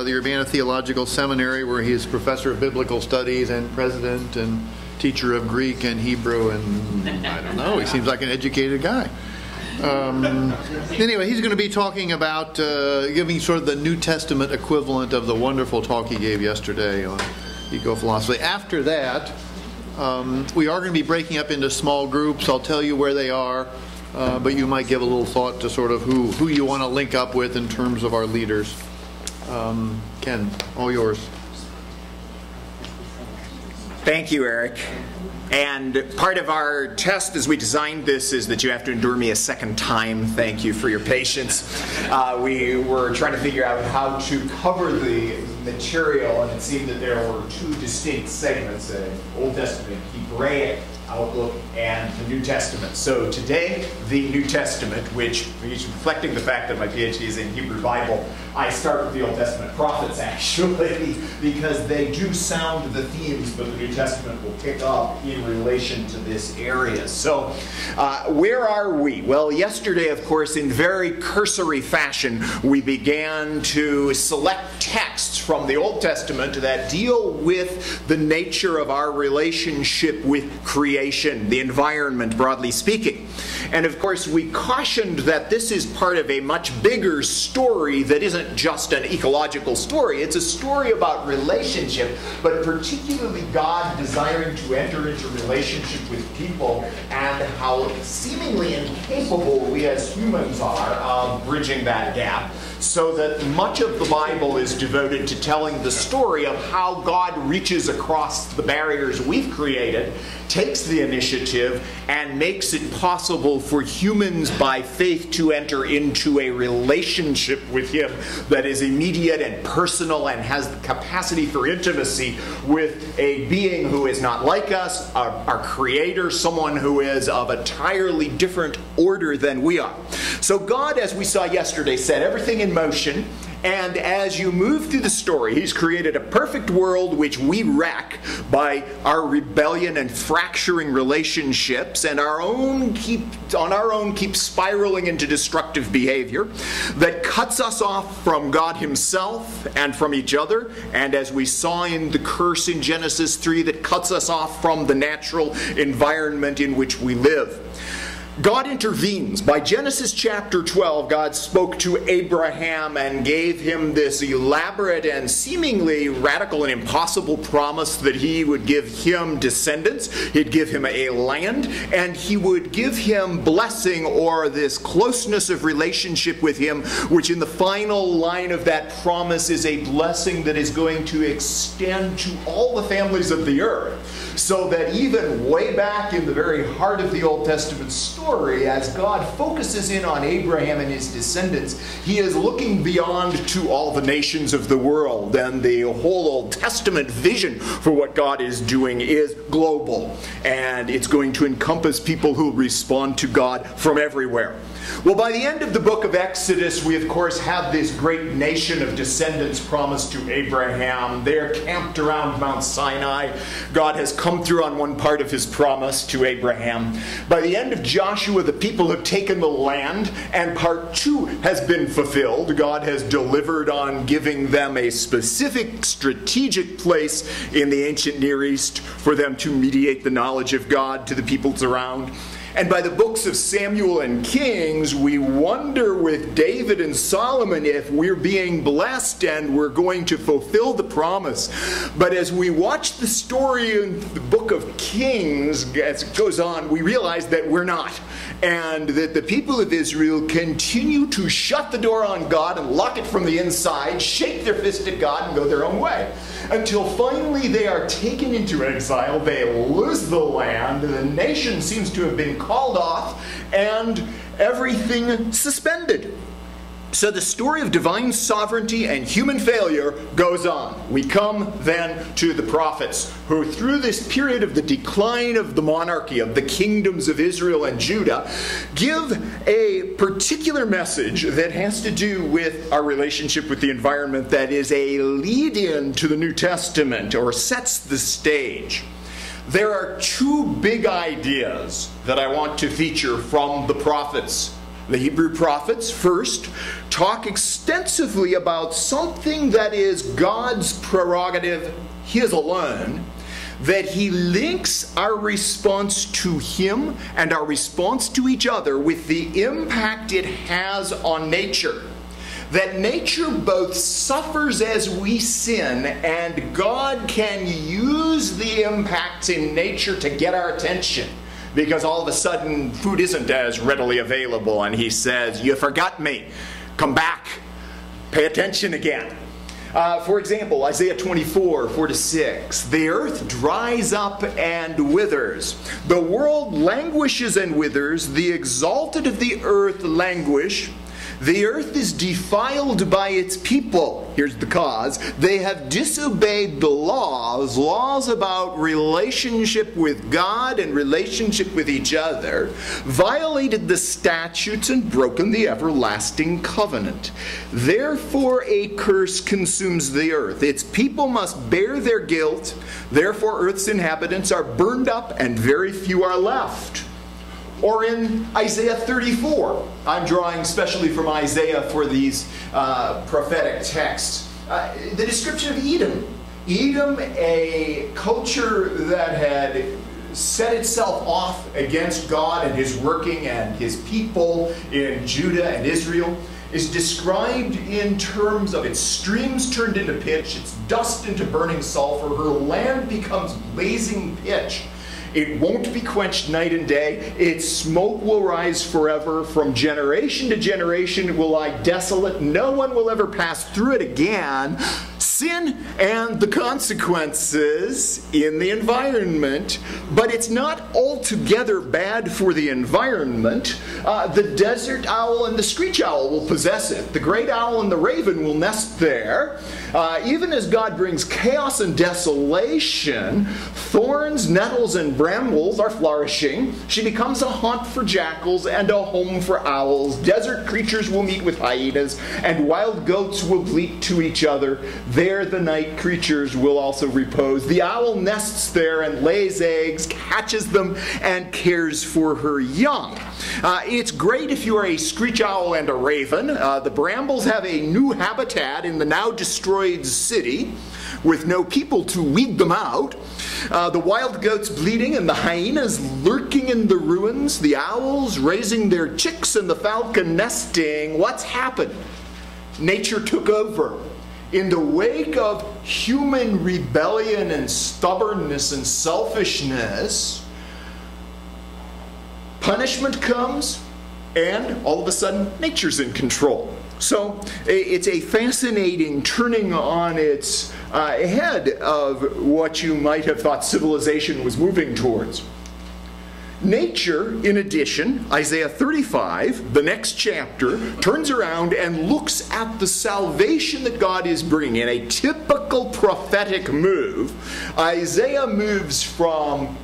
the Urbana Theological Seminary, where he is professor of biblical studies and president and teacher of Greek and Hebrew, and I don't know, he seems like an educated guy. Anyway, he's going to be talking about giving sort of the New Testament equivalent of the wonderful talk he gave yesterday on eco-philosophy. After that, we are going to be breaking up into small groups. I'll tell you where they are, but you might give a little thought to sort of who you want to link up with in terms of our leaders. Ken, all yours. Thank you, Eric. And part of our test as we designed this is that you have to endure me a second time. Thank you for your patience. We were trying to figure out how to cover the material, and it seemed that there were two distinct segments, the Old Testament, Hebraic outlook, and the New Testament. So today, the New Testament, which is reflecting the fact that my PhD is in Hebrew Bible, I start with the Old Testament prophets, actually, because they do sound the themes, but the New Testament will pick up in relation to this area. So, where are we? Well, yesterday, of course, in very cursory fashion, we began to select texts from the Old Testament that deal with the nature of our relationship with creation, the environment, broadly speaking. And of course, we cautioned that this is part of a much bigger story that isn't just an ecological story. It's a story about relationship, but particularly God desiring to enter into relationship with people, and how seemingly incapable we as humans are of bridging that gap. So that much of the Bible is devoted to telling the story of how God reaches across the barriers we've created, takes the initiative, and makes it possible for humans by faith to enter into a relationship with Him that is immediate and personal and has the capacity for intimacy with a being who is not like us, our Creator, someone who is of a entirely different order than we are. So God, as we saw yesterday, set everything in motion, and as you move through the story, He's created a perfect world which we wreck by our rebellion and fracturing relationships, and on our own keep spiraling into destructive behavior that cuts us off from God Himself and from each other, and as we saw in the curse in Genesis 3, that cuts us off from the natural environment in which we live. God intervenes. By Genesis chapter 12, God spoke to Abraham and gave him this elaborate and seemingly radical and impossible promise that He would give him descendants, He'd give him a land, and He would give him blessing, or this closeness of relationship with Him, which in the final line of that promise is a blessing that is going to extend to all the families of the earth. So that even way back in the very heart of the Old Testament story, as God focuses in on Abraham and his descendants, He is looking beyond to all the nations of the world. And the whole Old Testament vision for what God is doing is global. And it's going to encompass people who respond to God from everywhere. Well, by the end of the book of Exodus, we of course have this great nation of descendants promised to Abraham. They're camped around Mount Sinai. God has come through on one part of His promise to Abraham. By the end of Joshua, the people have taken the land, and part 2 has been fulfilled. God has delivered on giving them a specific strategic place in the ancient Near East for them to mediate the knowledge of God to the peoples around. And by the books of Samuel and Kings, we wonder with David and Solomon if we're being blessed and we're going to fulfill the promise. But as we watch the story in the book of Kings, as it goes on, we realize that we're not. And that the people of Israel continue to shut the door on God and lock it from the inside, shake their fist at God and go their own way. Until finally they are taken into exile, they lose the land, the nation seems to have been called off, and everything suspended. So the story of divine sovereignty and human failure goes on. We come then to the prophets, who through this period of the decline of the monarchy, of the kingdoms of Israel and Judah, give a particular message that has to do with our relationship with the environment, that is a lead-in to the New Testament, or sets the stage. There are 2 big ideas that I want to feature from the prophets The Hebrew prophets first talk extensively about something that is God's prerogative, His alone, that He links our response to Him and our response to each other with the impact it has on nature. That nature both suffers as we sin, and God can use the impacts in nature to get our attention. Because all of a sudden, food isn't as readily available, and He says, "You forgot me. Come back. Pay attention again." For example, Isaiah 24, 4-6. "The earth dries up and withers. The world languishes and withers. The exalted of the earth languish. The earth is defiled by its people." Here's the cause. "They have disobeyed the laws about relationship with God and relationship with each other, violated the statutes and broken the everlasting covenant. Therefore a curse consumes the earth. Its people must bear their guilt. Therefore earth's inhabitants are burned up and very few are left." Or in Isaiah 34, I'm drawing specially from Isaiah for these prophetic texts, the description of Edom. Edom, a culture that had set itself off against God and His working and His people in Judah and Israel, is described in terms of its streams turned into pitch, its dust into burning sulfur, her land becomes blazing pitch. It won't be quenched night and day. Its smoke will rise forever. From generation to generation it will lie desolate. No one will ever pass through it again. Sin and the consequences in the environment. But it's not altogether bad for the environment. The desert owl and the screech owl will possess it. The great owl and the raven will nest there. Even as God brings chaos and desolation, thorns, nettles, and brambles are flourishing. She becomes a haunt for jackals and a home for owls. Desert creatures will meet with hyenas, and wild goats will bleat to each other. There the night creatures will also repose. The owl nests there and lays eggs, catches them, and cares for her young. It's great if you are a screech owl and a raven. The brambles have a new habitat in the now destroyed city, with no people to weed them out. The wild goats bleating and the hyenas lurking in the ruins, the owls raising their chicks and the falcon nesting. What's happened? Nature took over. In the wake of human rebellion and stubbornness and selfishness, punishment comes, and all of a sudden, nature's in control. So it's a fascinating turning on its head of what you might have thought civilization was moving towards. Nature, in addition, Isaiah 35, the next chapter, turns around and looks at the salvation that God is bringing. In a typical prophetic move, Isaiah moves from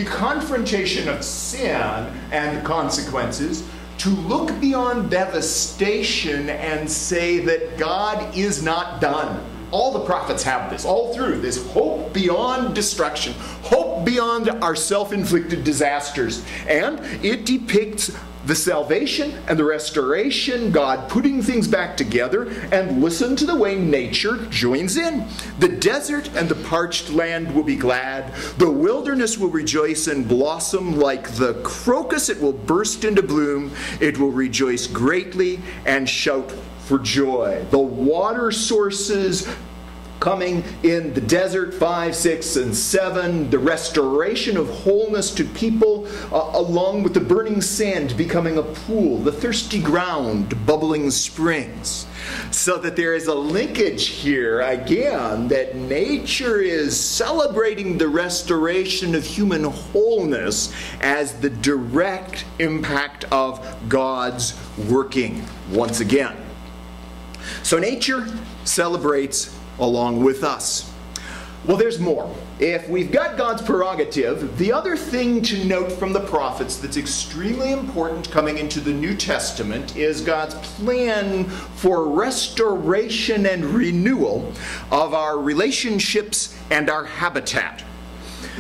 confrontation of sin and consequences to look beyond devastation and say that God is not done. All the prophets have this, all through this hope beyond destruction, hope beyond our self-inflicted disasters. And it depicts the salvation and the restoration, God putting things back together, and listen to the way nature joins in. The desert and the parched land will be glad. The wilderness will rejoice and blossom like the crocus. It will burst into bloom. It will rejoice greatly and shout for joy. The water sources coming in the desert, 5, 6, and 7, the restoration of wholeness to people, along with the burning sand becoming a pool, the thirsty ground, bubbling springs. So that there is a linkage here, again, that nature is celebrating the restoration of human wholeness as the direct impact of God's working once again. So nature celebrates along with us. Well, there's more. If we've got God's prerogative, the other thing to note from the prophets that's extremely important coming into the New Testament is God's plan for restoration and renewal of our relationships and our habitat.